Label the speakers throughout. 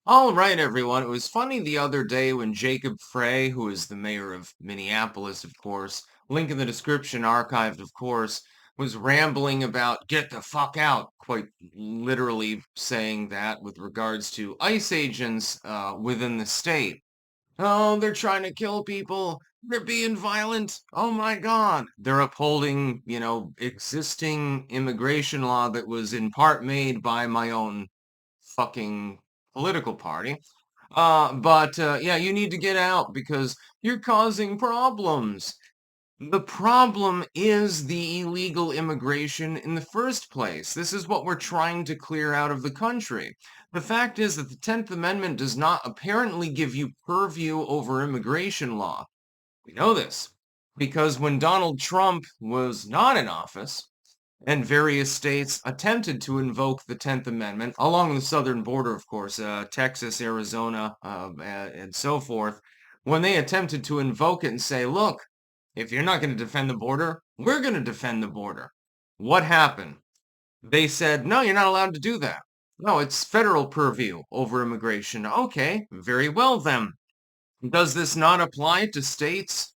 Speaker 1: All right, everyone. It was funny the other day when Jacob Frey, who is the mayor of Minneapolis, of course, link in the description, archived, of course, was rambling about get the fuck out, quite literally saying that with regards to ICE agents within the state. Oh, they're trying to kill people. They're being violent. Oh my God. They're upholding, existing immigration law that was in part made by my own fucking political party. But yeah, you need to get out because you're causing problems. The problem is the illegal immigration in the first place. This is what we're trying to clear out of the country. The fact is that the 10th Amendment does not apparently give you purview over immigration law. We know this because when Donald Trump was not in office, and various states attempted to invoke the 10th Amendment along the southern border, of course, Texas, Arizona, and so forth, when they attempted to invoke it and say, look, if you're not going to defend the border, we're going to defend the border. What happened? They said, no, you're not allowed to do that. No, it's federal purview over immigration. Okay, very well then. Does this not apply to states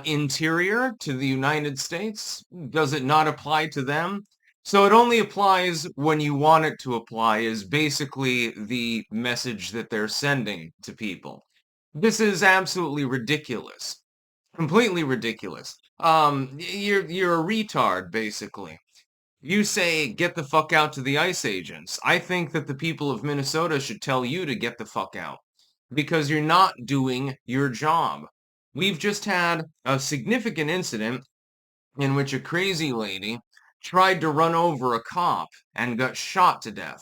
Speaker 1: interior to the United States? Does it not apply to them? So it only applies when you want it to apply is basically the message that they're sending to people. This is absolutely ridiculous. Completely ridiculous. You're a retard, basically. You say get the fuck out to the ICE agents. I think that the people of Minnesota should tell you to get the fuck out because you're not doing your job. We've just had a significant incident in which a crazy lady tried to run over a cop and got shot to death.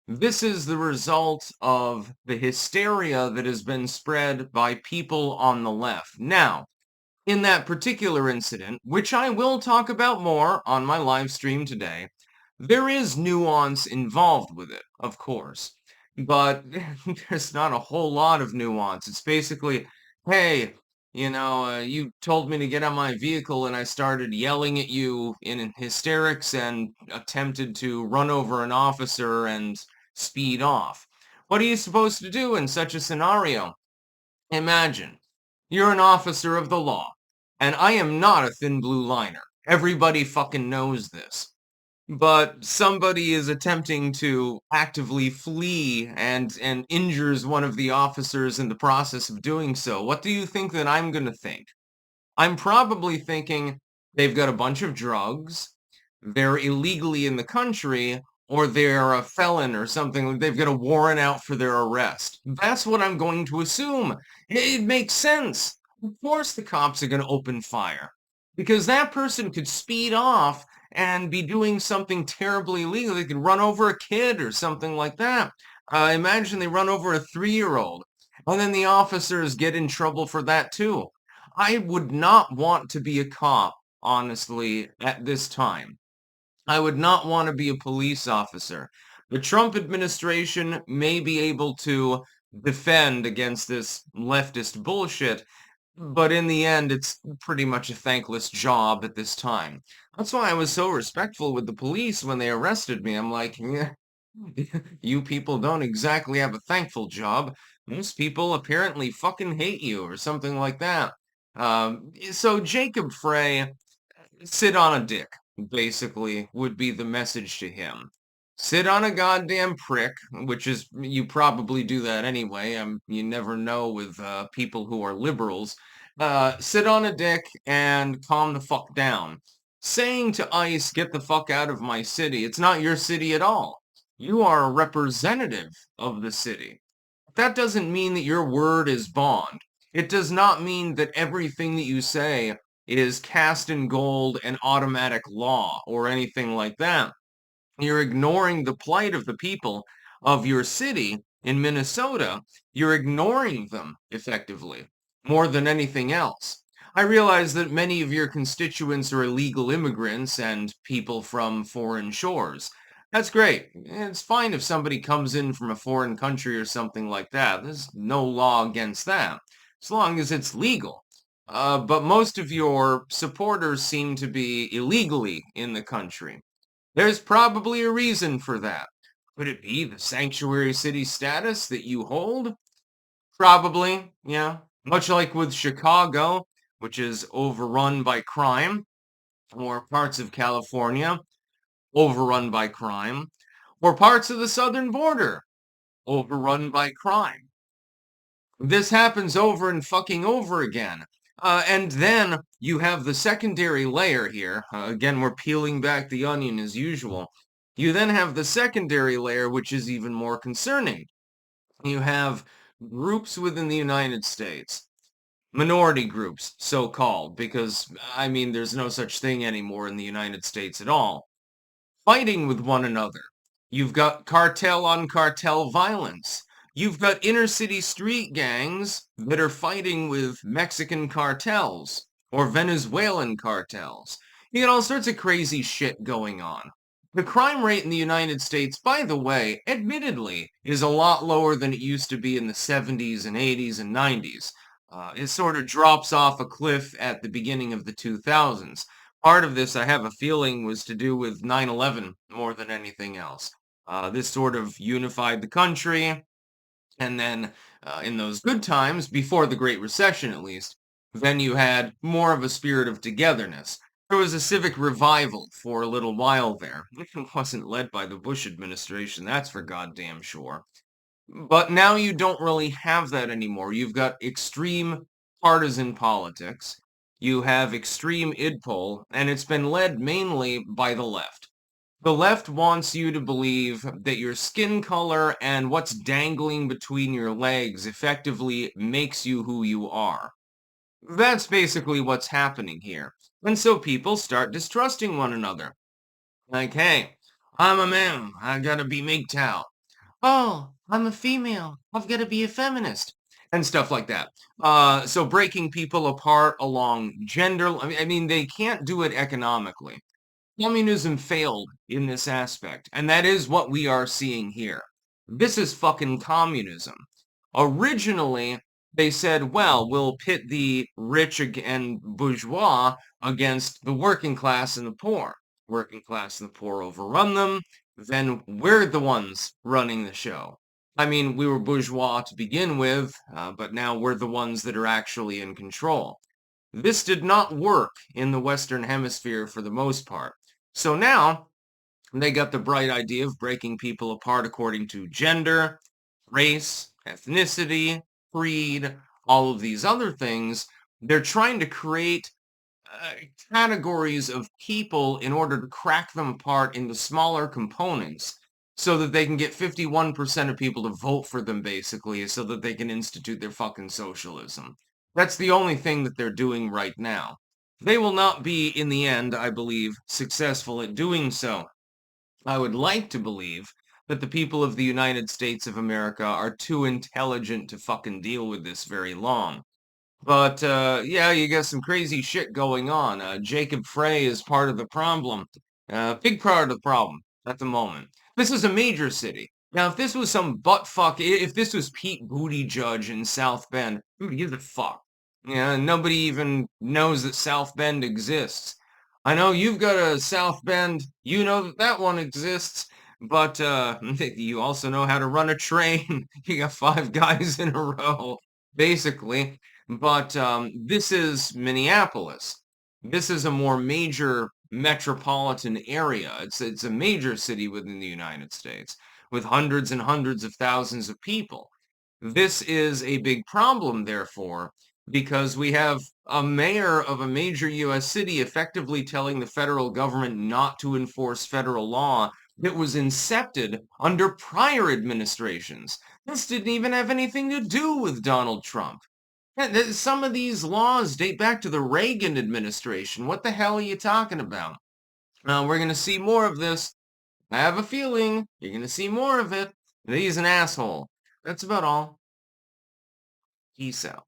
Speaker 1: This is the result of the hysteria that has been spread by people on the left. Now, in that particular incident, which I will talk about more on my live stream today, there is nuance involved with it, of course, but there's not a whole lot of nuance. It's basically, hey, you told me to get out my vehicle and I started yelling at you in hysterics and attempted to run over an officer and speed off. What are you supposed to do in such a scenario? Imagine you're an officer of the law, and I am not a thin blue liner. Everybody fucking knows this. But somebody is attempting to actively flee and injures one of the officers in the process of doing so. What do you think that I'm going to think? I'm probably thinking they've got a bunch of drugs, they're illegally in the country, or they're a felon or something. They've got a warrant out for their arrest. That's what I'm going to assume. It makes sense. Of course the cops are going to open fire because that person could speed off and be doing something terribly illegal. They could run over a kid or something like that. Imagine they run over a 3-year-old and then the officers get in trouble for that too. I would not want to be a cop, honestly, at this time. I would not want to be a police officer. The Trump administration may be able to defend against this leftist bullshit, but in the end, it's pretty much a thankless job at this time. That's why I was so respectful with the police when they arrested me. I'm like, yeah, you people don't exactly have a thankful job. Most people apparently fucking hate you or something like that. So Jacob Frey, sit on a dick, basically, would be the message to him. Sit on a goddamn prick, which is, you probably do that anyway. You never know with people who are liberals. Sit on a dick and calm the fuck down. Saying to ICE, get the fuck out of my city, it's not your city at all. You are a representative of the city. That doesn't mean that your word is bond. It does not mean that everything that you say is cast in gold and automatic law or anything like that. You're ignoring the plight of the people of your city in Minnesota. You're ignoring them effectively more than anything else. I realize that many of your constituents are illegal immigrants and people from foreign shores. That's great. It's fine if somebody comes in from a foreign country or something like that. There's no law against that, as long as it's legal. But most of your supporters seem to be illegally in the country. There's probably a reason for that. Could it be the sanctuary city status that you hold? Probably, yeah. Much like with Chicago, which is overrun by crime, or parts of California, overrun by crime, or parts of the southern border, overrun by crime. This happens over and fucking over again. And then you have the secondary layer here. Again, we're peeling back the onion as usual. You then have the secondary layer, which is even more concerning. You have groups within the United States, minority groups, so-called, because, I mean, there's no such thing anymore in the United States at all, fighting with one another. You've got cartel on cartel violence. You've got inner city street gangs that are fighting with Mexican cartels or Venezuelan cartels. You got all sorts of crazy shit going on. The crime rate in the United States, by the way, admittedly, is a lot lower than it used to be in the 70s and 80s and 90s. It sort of drops off a cliff at the beginning of the 2000s. Part of this, I have a feeling, was to do with 9/11 more than anything else. This sort of unified the country, and then in those good times, before the Great Recession at least, then you had more of a spirit of togetherness. There was a civic revival for a little while there. It wasn't led by the Bush administration, that's for goddamn sure. But now you don't really have that anymore. You've got extreme partisan politics. You have extreme idpol, and it's been led mainly by the left. The left wants you to believe that your skin color and what's dangling between your legs effectively makes you who you are. That's basically what's happening here. And so people start distrusting one another. Like, hey, I'm a man. I gotta be MGTOW. Oh, I'm a female. I've got to be a feminist. And stuff like that. So breaking people apart along gender. I mean, they can't do it economically. Communism failed in this aspect, and that is what we are seeing here. This is fucking communism. Originally, they said, well, we'll pit the rich and bourgeois against the working class and the poor. Working class and the poor overrun them, then we're the ones running the show. I mean, we were bourgeois to begin with, but now we're the ones that are actually in control. This did not work in the Western Hemisphere for the most part. So now they got the bright idea of breaking people apart according to gender, race, ethnicity, creed, all of these other things. They're trying to create uh, categories of people in order to crack them apart into smaller components so that they can get 51% of people to vote for them, basically, so that they can institute their fucking socialism. That's the only thing that they're doing right now. They will not be, in the end, I believe, successful at doing so. I would like to believe that the people of the United States of America are too intelligent to fucking deal with this very long. But yeah, you got some crazy shit going on. Jacob Frey is part of the problem. Big part of the problem at the moment. This is a major city. Now, if this was some buttfuck, if this was Pete Buttigieg in South Bend, who gives a fuck? Yeah, nobody even knows that South Bend exists. I know you've got a South Bend, you know that that one exists, but you also know how to run a train. You got five guys in a row, basically. But this is Minneapolis. This is a more major metropolitan area. It's a major city within the United States with hundreds and hundreds of thousands of people. This is a big problem, therefore, because we have a mayor of a major U.S. city effectively telling the federal government not to enforce federal law that was incepted under prior administrations. This didn't even have anything to do with Donald Trump. Some of these laws date back to the Reagan administration. What the hell are you talking about? We're going to see more of this. I have a feeling you're going to see more of it. He's an asshole. That's about all. Peace out.